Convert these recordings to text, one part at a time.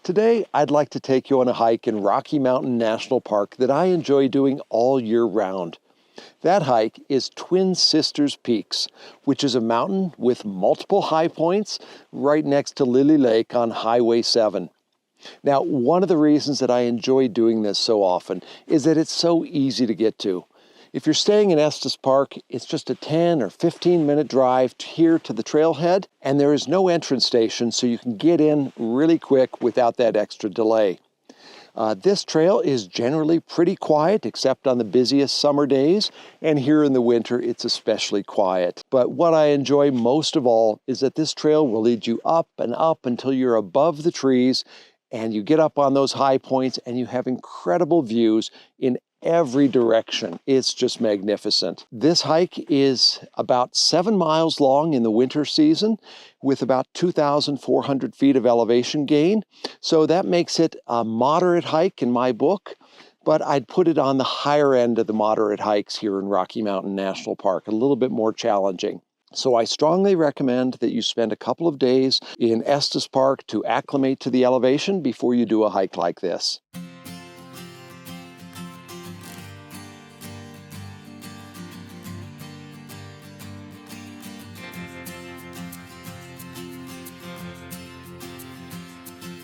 Today, I'd like to take you on a hike in Rocky Mountain National Park that I enjoy doing all year round. That hike is Twin Sisters Peaks, which is a mountain with multiple high points right next to Lily Lake on Highway 7. Now, one of the reasons that I enjoy doing this so often is that it's so easy to get to. If you're staying in Estes Park, it's just a 10 or 15-minute drive here to the trailhead, and there is no entrance station, so you can get in really quick without that extra delay. This trail is generally pretty quiet, except on the busiest summer days, and here in the winter, it's especially quiet. But what I enjoy most of all is that this trail will lead you up and up until you're above the trees, and you get up on those high points, and you have incredible views in every direction. It's just magnificent. This hike is about 7 miles long in the winter season with about 2,400 feet of elevation gain. So that makes it a moderate hike in my book, but I'd put it on the higher end of the moderate hikes here in Rocky Mountain National Park, a little bit more challenging. So I strongly recommend that you spend a couple of days in Estes Park to acclimate to the elevation before you do a hike like this.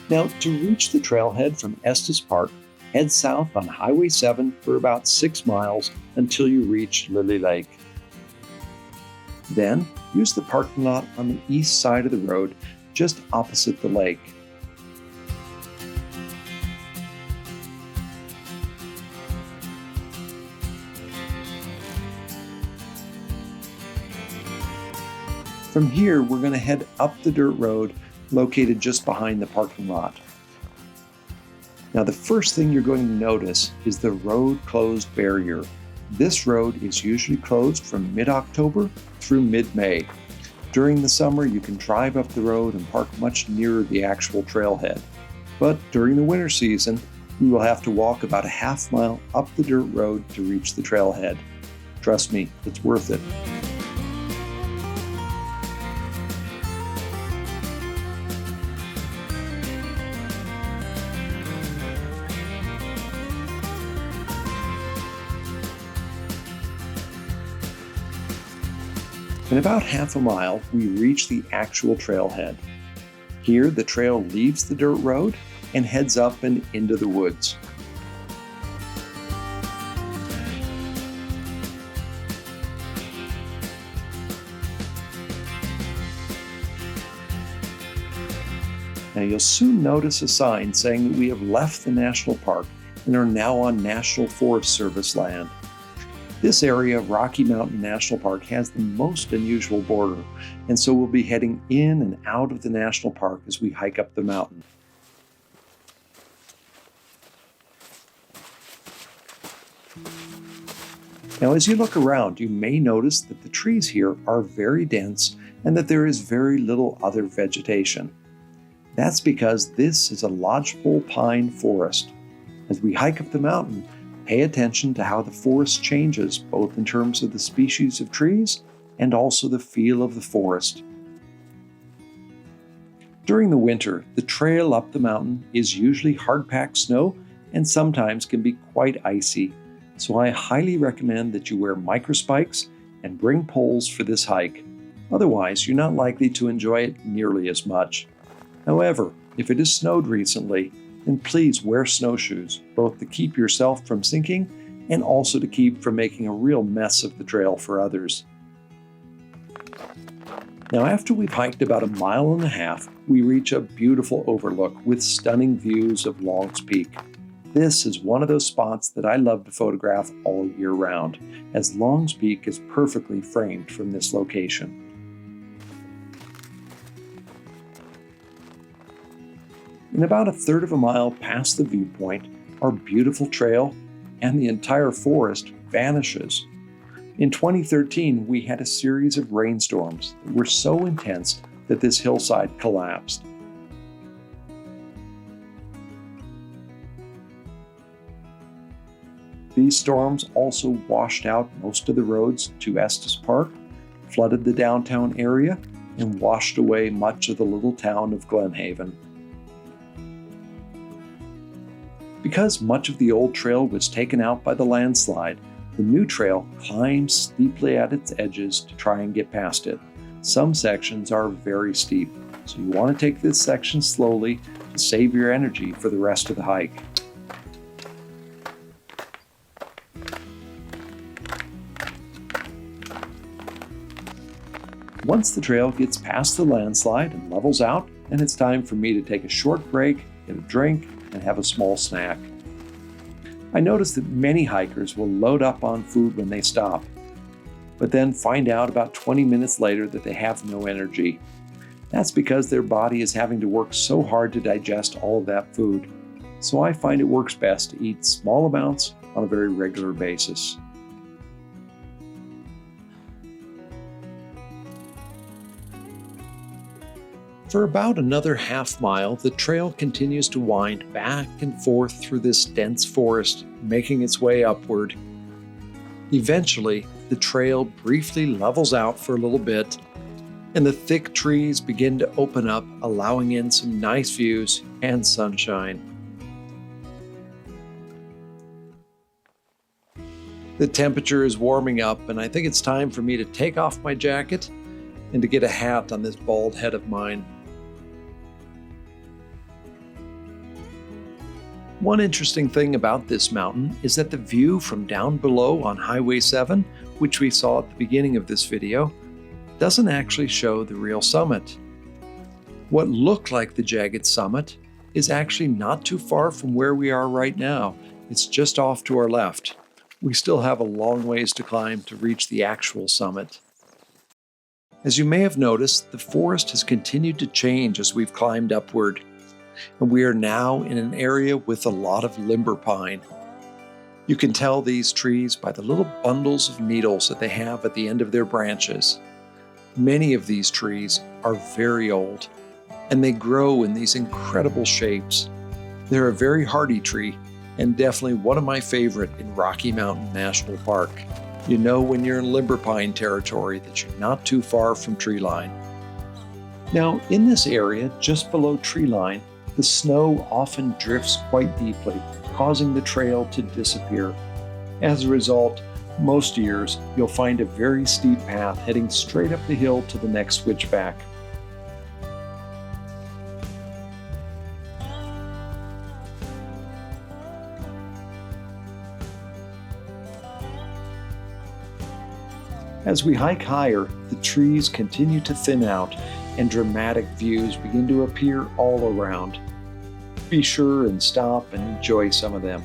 Now, to reach the trailhead from Estes Park, head south on Highway 7 for about 6 miles until you reach Lily Lake. Then, use the parking lot on the east side of the road, just opposite the lake. From here, we're going to head up the dirt road located just behind the parking lot. Now, the first thing you're going to notice is the road closed barrier. This road is usually closed from mid-October through mid-May. During the summer, you can drive up the road and park much nearer the actual trailhead. But during the winter season, you will have to walk about a half mile up the dirt road to reach the trailhead. Trust me, it's worth it. In about half a mile, we reach the actual trailhead. Here, the trail leaves the dirt road and heads up and into the woods. Now, you'll soon notice a sign saying that we have left the national park and are now on National Forest Service land. This area of Rocky Mountain National Park has the most unusual border, and so we'll be heading in and out of the national park as we hike up the mountain. Now, as you look around, you may notice that the trees here are very dense and that there is very little other vegetation. That's because this is a lodgepole pine forest. As we hike up the mountain, pay attention to how the forest changes, both in terms of the species of trees and also the feel of the forest. During the winter, the trail up the mountain is usually hard-packed snow and sometimes can be quite icy, so I highly recommend that you wear microspikes and bring poles for this hike. Otherwise, you're not likely to enjoy it nearly as much. However, if it has snowed recently, then please wear snowshoes, both to keep yourself from sinking and also to keep from making a real mess of the trail for others. Now, after we've hiked about 1.5 miles, we reach a beautiful overlook with stunning views of Long's Peak. This is one of those spots that I love to photograph all year round, as Long's Peak is perfectly framed from this location. In about 1/3 of a mile past the viewpoint, our beautiful trail and the entire forest vanishes. In 2013, we had a series of rainstorms that were so intense that this hillside collapsed. These storms also washed out most of the roads to Estes Park, flooded the downtown area, and washed away much of the little town of Glen Haven. Because much of the old trail was taken out by the landslide, the new trail climbs steeply at its edges to try and get past it. Some sections are very steep, so you want to take this section slowly to save your energy for the rest of the hike. Once the trail gets past the landslide and levels out, then it's time for me to take a short break, get a drink, and have a small snack. I noticed that many hikers will load up on food when they stop, but then find out about 20 minutes later that they have no energy. That's because their body is having to work so hard to digest all of that food. So I find it works best to eat small amounts on a very regular basis. For about another half mile, the trail continues to wind back and forth through this dense forest, making its way upward. Eventually, the trail briefly levels out for a little bit, and the thick trees begin to open up, allowing in some nice views and sunshine. The temperature is warming up, and I think it's time for me to take off my jacket and to get a hat on this bald head of mine. One interesting thing about this mountain is that the view from down below on Highway 7, which we saw at the beginning of this video, doesn't actually show the real summit. What looked like the jagged summit is actually not too far from where we are right now. It's just off to our left. We still have a long ways to climb to reach the actual summit. As you may have noticed, the forest has continued to change as we've climbed upward, and we are now in an area with a lot of limber pine. You can tell these trees by the little bundles of needles that they have at the end of their branches. Many of these trees are very old, and they grow in these incredible shapes. They're a very hardy tree, and definitely one of my favorite in Rocky Mountain National Park. You know when you're in limber pine territory that you're not too far from tree line. Now, in this area, just below tree line, the snow often drifts quite deeply, causing the trail to disappear. As a result, most years you'll find a very steep path heading straight up the hill to the next switchback. As we hike higher, the trees continue to thin out and dramatic views begin to appear all around. Be sure and stop and enjoy some of them.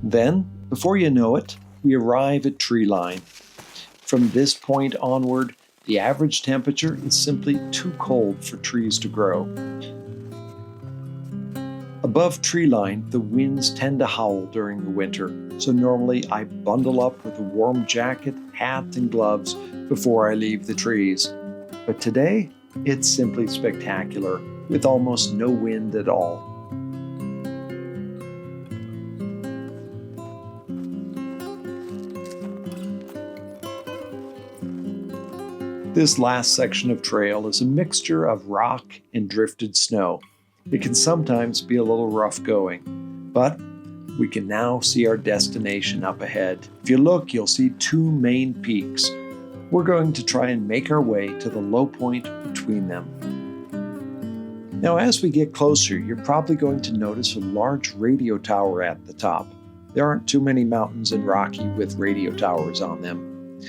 Then, before you know it, we arrive at tree line. From this point onward, the average temperature is simply too cold for trees to grow. Above tree line, the winds tend to howl during the winter, so normally I bundle up with a warm jacket, hat, and gloves before I leave the trees. But today, it's simply spectacular, with almost no wind at all. This last section of trail is a mixture of rock and drifted snow. It can sometimes be a little rough going, but we can now see our destination up ahead. If you look, you'll see two main peaks. We're going to try and make our way to the low point between them. Now, as we get closer, you're probably going to notice a large radio tower at the top. There aren't too many mountains in Rocky with radio towers on them.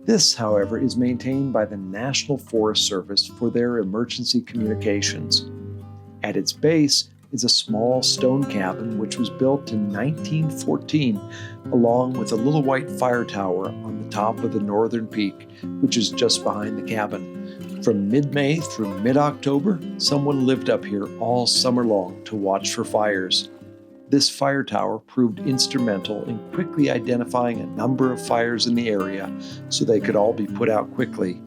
This, however, is maintained by the National Forest Service for their emergency communications. At its base is a small stone cabin which was built in 1914, along with a little white fire tower on the top of the northern peak, which is just behind the cabin. From mid-May through mid-October, someone lived up here all summer long to watch for fires. This fire tower proved instrumental in quickly identifying a number of fires in the area so they could all be put out quickly.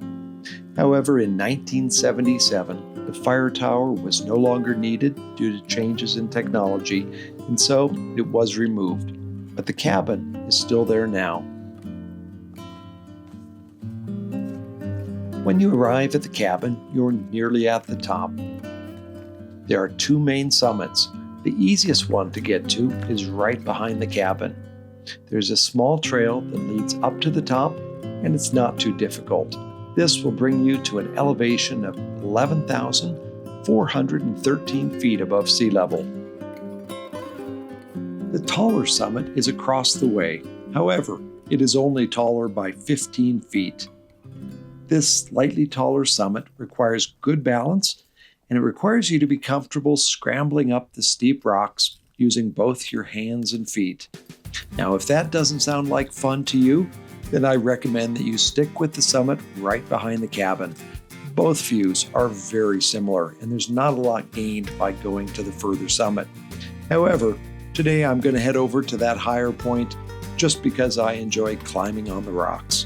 However, in 1977, the fire tower was no longer needed due to changes in technology, and so it was removed. But the cabin is still there now. When you arrive at the cabin, you're nearly at the top. There are two main summits. The easiest one to get to is right behind the cabin. There's a small trail that leads up to the top, and it's not too difficult. This will bring you to an elevation of 11,413 feet above sea level. The taller summit is across the way. However, it is only taller by 15 feet. This slightly taller summit requires good balance, and it requires you to be comfortable scrambling up the steep rocks using both your hands and feet. Now, if that doesn't sound like fun to you, then I recommend that you stick with the summit right behind the cabin. Both views are very similar, and there's not a lot gained by going to the further summit. However, today I'm going to head over to that higher point just because I enjoy climbing on the rocks.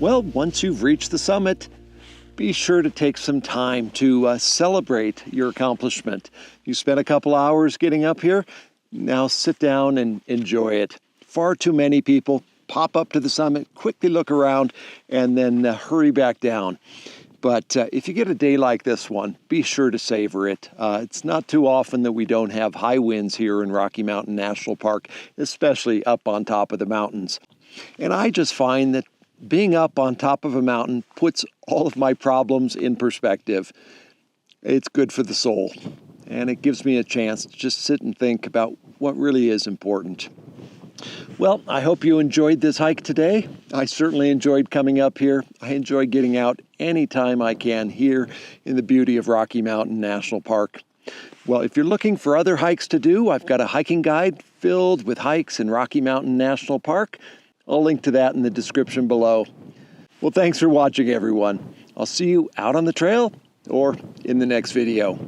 Well, once you've reached the summit, be sure to take some time to celebrate your accomplishment. You spent a couple hours getting up here. Now sit down and enjoy it. Far too many people pop up to the summit, quickly look around, and then hurry back down. But if you get a day like this one, be sure to savor it. It's not too often that we don't have high winds here in Rocky Mountain National Park, especially up on top of the mountains. And I just find that being up on top of a mountain puts all of my problems in perspective. It's good for the soul, and it gives me a chance to just sit and think about what really is important. Well, I hope you enjoyed this hike today. I certainly enjoyed coming up here. I enjoy getting out anytime I can here in the beauty of Rocky Mountain National Park. Well, if you're looking for other hikes to do, I've got a hiking guide filled with hikes in Rocky Mountain National Park. I'll link to that in the description below. Well, thanks for watching, everyone. I'll see you out on the trail or in the next video.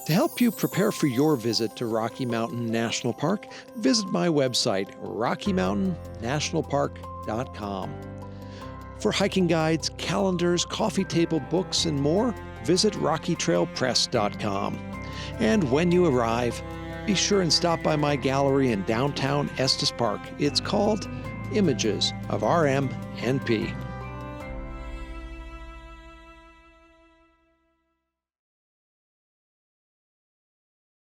To help you prepare for your visit to Rocky Mountain National Park, visit my website, rockymountainnationalpark.com. For hiking guides, calendars, coffee table books, and more, visit rockytrailpress.com. And when you arrive, be sure and stop by my gallery in downtown Estes Park. It's called Images of RMNP.